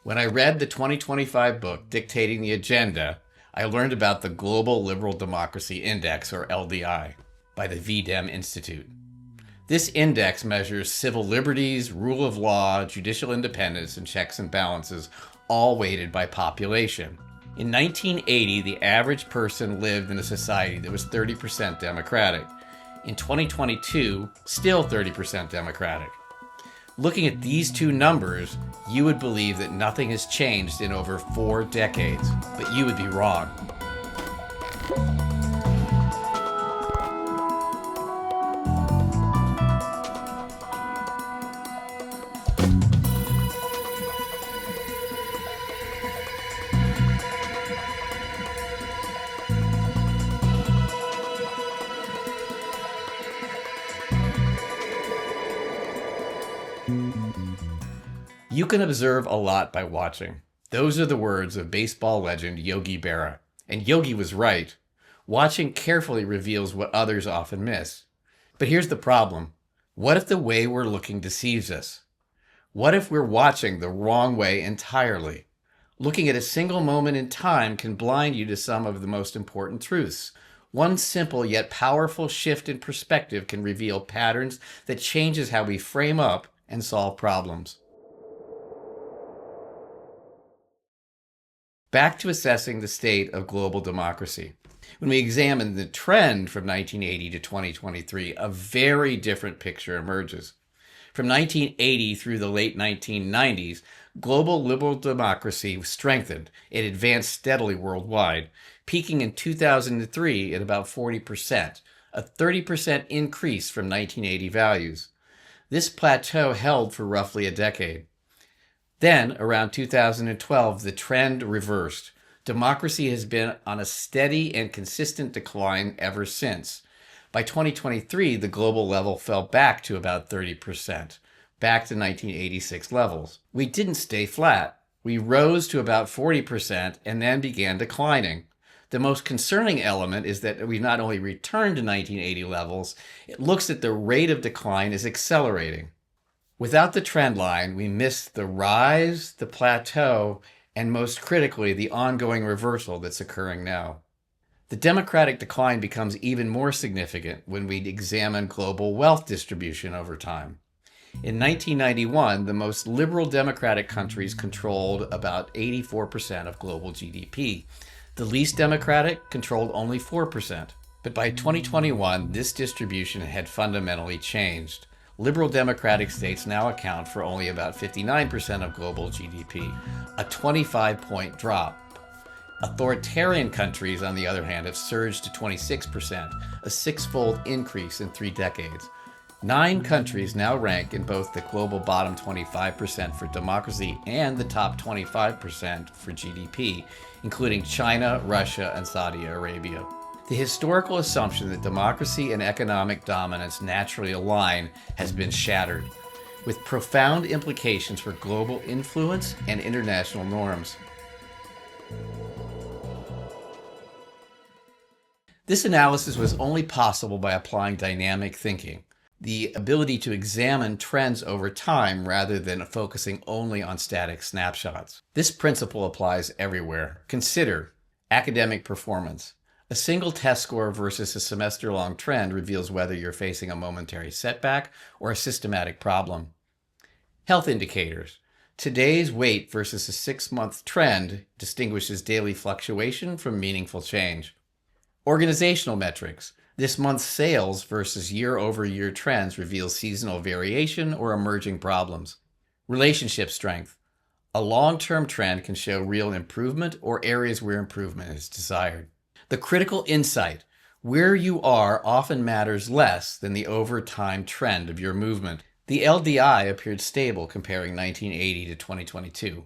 When I read the 2025 book Dictating the Agenda, I learned about the Global Liberal Democracy Index, or LDI, by the VDEM Institute. This index measures civil liberties, rule of law, judicial independence, and checks and balances, all weighted by population. In 1980, the average person lived in a society that was 30% Democratic. In 2022, still 30% Democratic. Looking at these two numbers, you would believe that nothing has changed in over 4 decades, but you would be wrong. You can observe a lot by watching. Those are the words of baseball legend Yogi Berra. And Yogi was right. Watching carefully reveals what others often miss. But here's the problem. What if the way we're looking deceives us? What if we're watching the wrong way entirely? Looking at a single moment in time can blind you to some of the most important truths. One simple yet powerful shift in perspective can reveal patterns that changes how we frame up and solve problems. Back to assessing the state of global democracy. When we examine the trend from 1980 to 2023, a very different picture emerges. From 1980 through the late 1990s, global liberal democracy strengthened. It advanced steadily worldwide, peaking in 2003 at about 40%, a 30% increase from 1980 values. This plateau held for roughly a decade. Then, around 2012, the trend reversed. Democracy has been on a steady and consistent decline ever since. By 2023, the global level fell back to about 30%, back to 1986 levels. We didn't stay flat. We rose to about 40% and then began declining. The most concerning element is that we've not only returned to 1980 levels, it looks that the rate of decline is accelerating. Without the trend line, we miss the rise, the plateau, and most critically, the ongoing reversal that's occurring now. The democratic decline becomes even more significant when we examine global wealth distribution over time. In 1991, the most liberal democratic countries controlled about 84% of global GDP. The least democratic controlled only 4%. But by 2021, this distribution had fundamentally changed. Liberal democratic states now account for only about 59% of global GDP, a 25-point drop. Authoritarian countries, on the other hand, have surged to 26%, a 6-fold increase in 3 decades. 9 countries now rank in both the global bottom 25% for democracy and the top 25% for GDP, including China, Russia, and Saudi Arabia. The historical assumption that democracy and economic dominance naturally align has been shattered, with profound implications for global influence and international norms. This analysis was only possible by applying dynamic thinking, the ability to examine trends over time rather than focusing only on static snapshots. This principle applies everywhere. Consider academic performance. A single test score versus a semester-long trend reveals whether you're facing a momentary setback or a systematic problem. Health indicators. Today's weight versus a 6-month trend distinguishes daily fluctuation from meaningful change. Organizational metrics. This month's sales versus year-over-year trends reveals seasonal variation or emerging problems. Relationship strength. A long-term trend can show real improvement or areas where improvement is desired. The critical insight, where you are often matters less than the over-time trend of your movement. The LDI appeared stable comparing 1980 to 2022,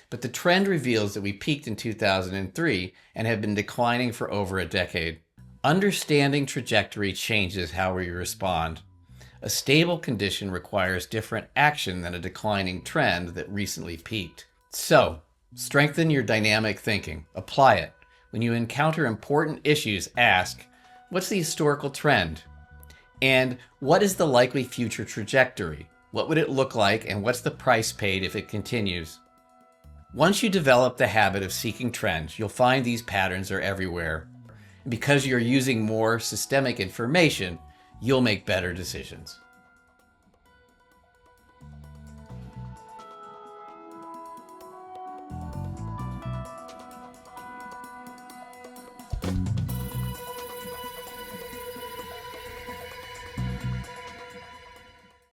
but the trend reveals that we peaked in 2003 and have been declining for over a decade. Understanding trajectory changes how we respond. A stable condition requires different action than a declining trend that recently peaked. So, strengthen your dynamic thinking. Apply it. When you encounter important issues, ask, what's the historical trend? And what is the likely future trajectory? What would it look like and what's the price paid if it continues? Once you develop the habit of seeking trends, you'll find these patterns are everywhere. And because you're using more systemic information, you'll make better decisions.